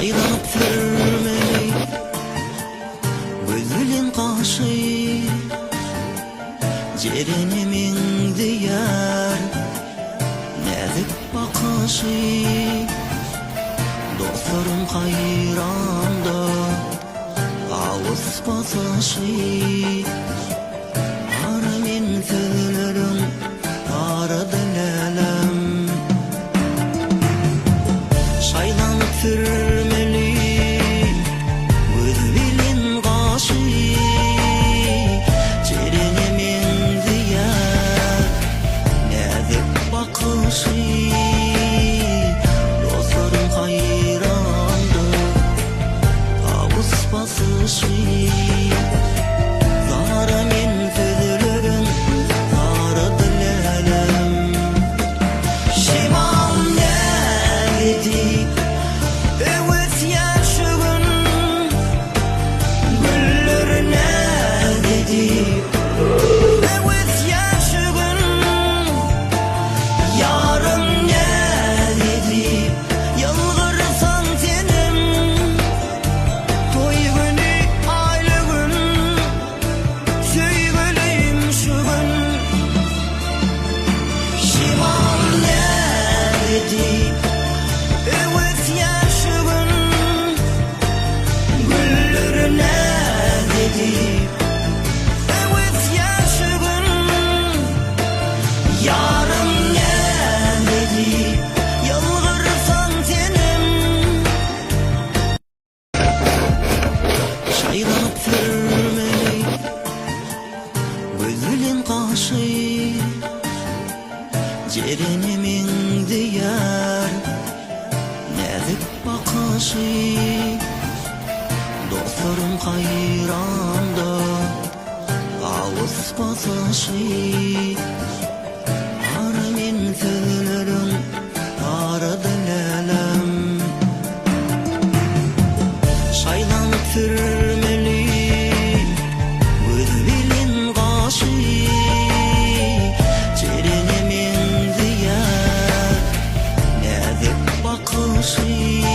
Şaylanıp sürmeli gözülün kaşı, cerenimin diyar nazik bakışı. Dostlarım hayranda ağız basışı, haramin sözlerim aradı lelem. Şaylanıp sürmeli gözülün kaşı, cerenimin diyar nazik bakışı. Dostlarım hayrandı ağız basışı, haramin sözlerim aradı lelem. Şimal ne dedi? Evet yaşığın güller ne dedi? Evet yaşığın yarım ne dedi? Yalvarırsan senim toy günü aile gün, söyleyeyim şu gün. Şimal ne dedi? Evet yaşığın güller ne dedi? Evet yaşığın yarım ne dedi? Yalvarırsan senim. Şaylanıp sürmeli gözülün kaşı, cerenimin diyar nazik bakışı. Dostlarım hayranda ağız basışı, haramin sözlerim aradı lelem. Şaylanıp sürmeli gözülün kaşı, cerenimin diyar nazik bakışı.